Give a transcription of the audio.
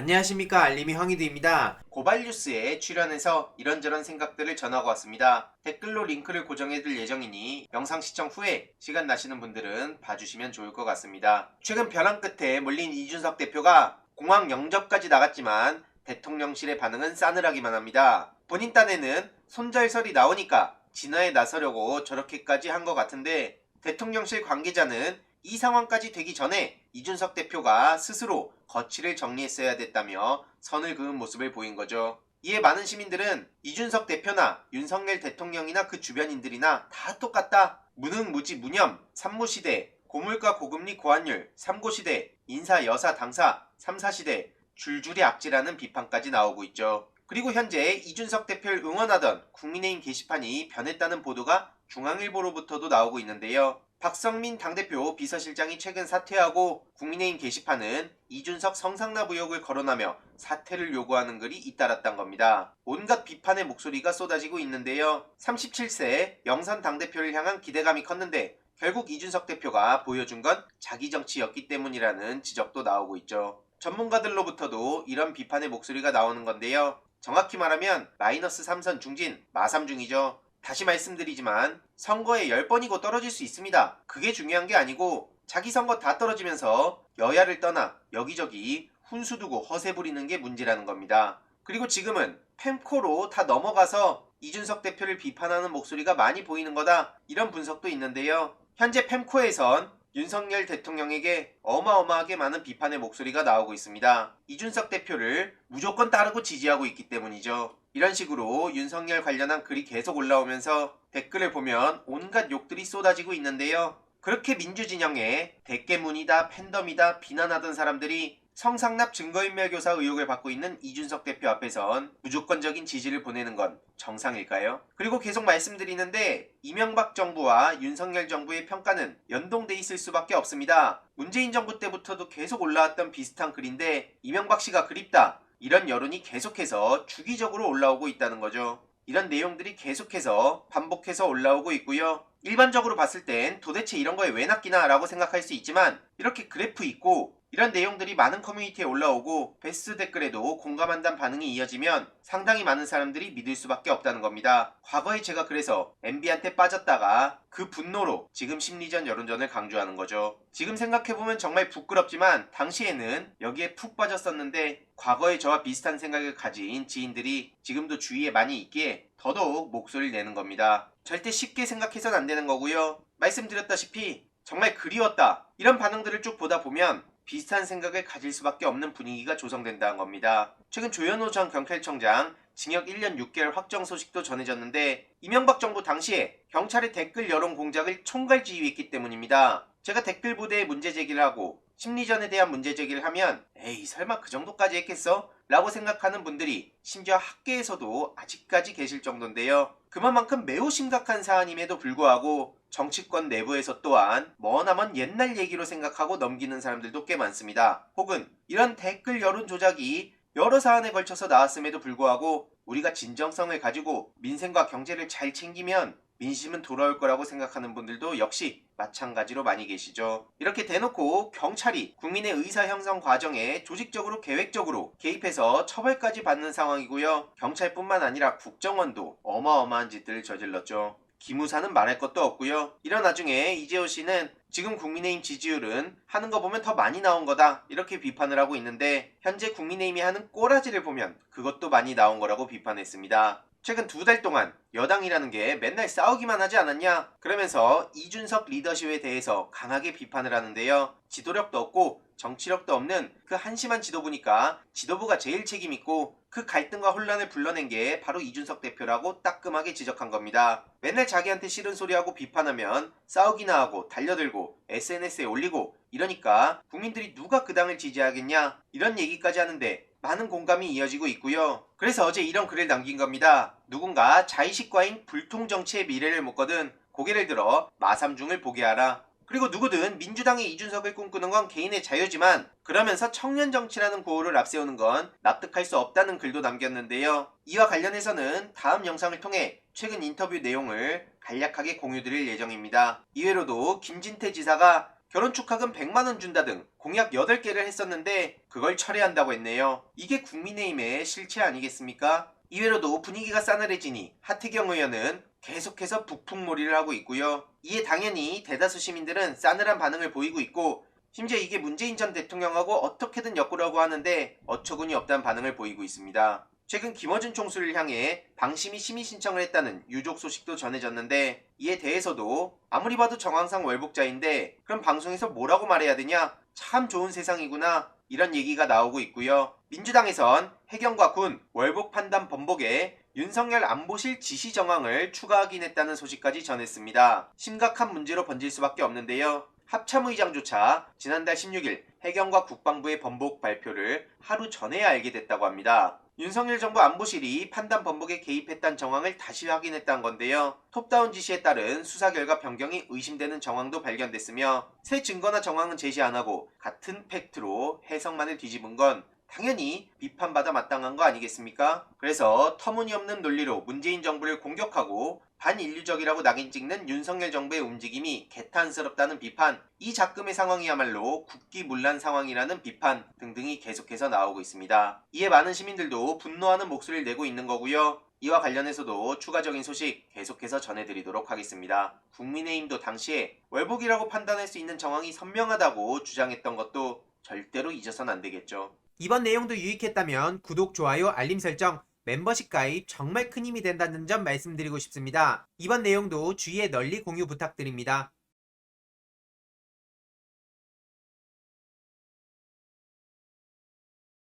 안녕하십니까, 알림이 황희두입니다. 고발뉴스에 출연해서 이런저런 생각들을 전하고 왔습니다. 댓글로 링크를 고정해둘 예정이니 영상 시청 후에 시간 나시는 분들은 봐주시면 좋을 것 같습니다. 최근 벼랑 끝에 몰린 이준석 대표가 공항 영접까지 나갔지만 대통령실의 반응은 싸늘하기만 합니다. 본인 딴에는 손절설이 나오니까 진화에 나서려고 저렇게까지 한 것 같은데, 대통령실 관계자는 이 상황까지 되기 전에 이준석 대표가 스스로 거취를 정리했어야 됐다며 선을 그은 모습을 보인 거죠. 이에 많은 시민들은 이준석 대표나 윤석열 대통령이나 그 주변인들이나 다 똑같다. 무능무지 무념, 산무시대, 고물가 고금리 고환율, 삼고시대, 인사 여사 당사, 삼사시대, 줄줄이 악질하는 비판까지 나오고 있죠. 그리고 현재 이준석 대표를 응원하던 국민의힘 게시판이 변했다는 보도가 중앙일보로부터도 나오고 있는데요. 박성민 당대표 비서실장이 최근 사퇴하고 국민의힘 게시판은 이준석 성상납 의혹을 거론하며 사퇴를 요구하는 글이 잇따랐단 겁니다. 온갖 비판의 목소리가 쏟아지고 있는데요. 37세 영선 당대표를 향한 기대감이 컸는데 결국 이준석 대표가 보여준 건 자기 정치였기 때문이라는 지적도 나오고 있죠. 전문가들로부터도 이런 비판의 목소리가 나오는 건데요. 정확히 말하면 마이너스 3선 중진, 마삼중이죠. 다시 말씀드리지만 선거에 10번이고 떨어질 수 있습니다. 그게 중요한 게 아니고 자기 선거 다 떨어지면서 여야를 떠나 여기저기 훈수 두고 허세 부리는 게 문제라는 겁니다. 그리고 지금은 펜코로 다 넘어가서 이준석 대표를 비판하는 목소리가 많이 보이는 거다, 이런 분석도 있는데요. 현재 펜코에선 윤석열 대통령에게 어마어마하게 많은 비판의 목소리가 나오고 있습니다. 이준석 대표를 무조건 따르고 지지하고 있기 때문이죠. 이런 식으로 윤석열 관련한 글이 계속 올라오면서 댓글을 보면 온갖 욕들이 쏟아지고 있는데요. 그렇게 민주진영에 대깨문이다, 팬덤이다 비난하던 사람들이 성상납 증거인멸교사 의혹을 받고 있는 이준석 대표 앞에선 무조건적인 지지를 보내는 건 정상일까요? 그리고 계속 말씀드리는데 이명박 정부와 윤석열 정부의 평가는 연동돼 있을 수밖에 없습니다. 문재인 정부 때부터도 계속 올라왔던 비슷한 글인데 이명박 씨가 그립다, 이런 여론이 계속해서 주기적으로 올라오고 있다는 거죠. 이런 내용들이 계속해서 반복해서 올라오고 있고요. 일반적으로 봤을 땐 도대체 이런 거에 왜 낚이나 라고 생각할 수 있지만, 이렇게 그래프 있고 이런 내용들이 많은 커뮤니티에 올라오고 베스트 댓글에도 공감한다는 반응이 이어지면 상당히 많은 사람들이 믿을 수밖에 없다는 겁니다. 과거에 제가 그래서 MB한테 빠졌다가 그 분노로 지금 심리전 여론전을 강조하는 거죠. 지금 생각해보면 정말 부끄럽지만 당시에는 여기에 푹 빠졌었는데 과거에 저와 비슷한 생각을 가진 지인들이 지금도 주위에 많이 있기에 더더욱 목소리를 내는 겁니다. 절대 쉽게 생각해서는 안 되는 거고요. 말씀드렸다시피 정말 그리웠다, 이런 반응들을 쭉 보다 보면 비슷한 생각을 가질 수밖에 없는 분위기가 조성된다는 겁니다. 최근 조현오 전 경찰청장 징역 1년 6개월 확정 소식도 전해졌는데 이명박 정부 당시에 경찰의 댓글 여론 공작을 총괄지휘했기 때문입니다. 제가 댓글 부대에 문제 제기를 하고 심리전에 대한 문제 제기를 하면 에이 설마 그 정도까지 했겠어? 라고 생각하는 분들이 심지어 학계에서도 아직까지 계실 정도인데요. 그만큼 매우 심각한 사안임에도 불구하고 정치권 내부에서 또한 머나먼 옛날 얘기로 생각하고 넘기는 사람들도 꽤 많습니다. 혹은 이런 댓글 여론 조작이 여러 사안에 걸쳐서 나왔음에도 불구하고 우리가 진정성을 가지고 민생과 경제를 잘 챙기면 민심은 돌아올 거라고 생각하는 분들도 역시 마찬가지로 많이 계시죠. 이렇게 대놓고 경찰이 국민의 의사 형성 과정에 조직적으로 계획적으로 개입해서 처벌까지 받는 상황이고요. 경찰뿐만 아니라 국정원도 어마어마한 짓들을 저질렀죠. 기무사는 말할 것도 없고요. 이런 와중에 이재호 씨는 지금 국민의힘 지지율은 하는 거 보면 더 많이 나온 거다, 이렇게 비판을 하고 있는데 현재 국민의힘이 하는 꼬라지를 보면 그것도 많이 나온 거라고 비판했습니다. 최근 2달 동안 여당이라는 게 맨날 싸우기만 하지 않았냐, 그러면서 이준석 리더십에 대해서 강하게 비판을 하는데요. 지도력도 없고 정치력도 없는 그 한심한 지도부니까 지도부가 제일 책임있고 그 갈등과 혼란을 불러낸 게 바로 이준석 대표라고 따끔하게 지적한 겁니다. 맨날 자기한테 싫은 소리하고 비판하면 싸우기나 하고 달려들고 SNS에 올리고 이러니까 국민들이 누가 그 당을 지지하겠냐, 이런 얘기까지 하는데 많은 공감이 이어지고 있고요. 그래서 어제 이런 글을 남긴 겁니다. 누군가 자의식과잉 불통정치의 미래를 묻거든 고개를 들어 마삼중을 보게 하라. 그리고 누구든 민주당의 이준석을 꿈꾸는 건 개인의 자유지만 그러면서 청년정치라는 구호를 앞세우는 건 납득할 수 없다는 글도 남겼는데요. 이와 관련해서는 다음 영상을 통해 최근 인터뷰 내용을 간략하게 공유드릴 예정입니다. 이외로도 김진태 지사가 결혼 축하금 100만원 준다 등 공약 8개를 했었는데 그걸 철회한다고 했네요. 이게 국민의힘의 실체 아니겠습니까? 이외로도 분위기가 싸늘해지니 하태경 의원은 계속해서 북풍몰이를 하고 있고요. 이에 당연히 대다수 시민들은 싸늘한 반응을 보이고 있고, 심지어 이게 문재인 전 대통령하고 어떻게든 엮으려고 하는데 어처구니 없다는 반응을 보이고 있습니다. 최근 김어준 총수를 향해 방심이 심의 신청을 했다는 유족 소식도 전해졌는데, 이에 대해서도 아무리 봐도 정황상 월북자인데 그럼 방송에서 뭐라고 말해야 되냐? 참 좋은 세상이구나, 이런 얘기가 나오고 있고요. 민주당에선 해경과 군 월북 판단 번복에 윤석열 안보실 지시 정황을 추가하긴 했다는 소식까지 전했습니다. 심각한 문제로 번질 수밖에 없는데요. 합참의장조차 지난달 16일 해경과 국방부의 번복 발표를 하루 전에야 알게 됐다고 합니다. 윤석열 정부 안보실이 판단 번복에 개입했다는 정황을 다시 확인했다는 건데요. 톱다운 지시에 따른 수사 결과 변경이 의심되는 정황도 발견됐으며, 새 증거나 정황은 제시 안 하고 같은 팩트로 해석만을 뒤집은 건 당연히 비판받아 마땅한 거 아니겠습니까? 그래서 터무니없는 논리로 문재인 정부를 공격하고 반인류적이라고 낙인 찍는 윤석열 정부의 움직임이 개탄스럽다는 비판, 이 작금의 상황이야말로 국기문란 상황이라는 비판 등등이 계속해서 나오고 있습니다. 이에 많은 시민들도 분노하는 목소리를 내고 있는 거고요. 이와 관련해서도 추가적인 소식 계속해서 전해드리도록 하겠습니다. 국민의힘도 당시에 월북이라고 판단할 수 있는 정황이 선명하다고 주장했던 것도 절대로 잊어서는 안 되겠죠. 이번 내용도 유익했다면 구독, 좋아요, 알림 설정, 멤버십 가입 정말 큰 힘이 된다는 점 말씀드리고 싶습니다. 이번 내용도 주위에 널리 공유 부탁드립니다.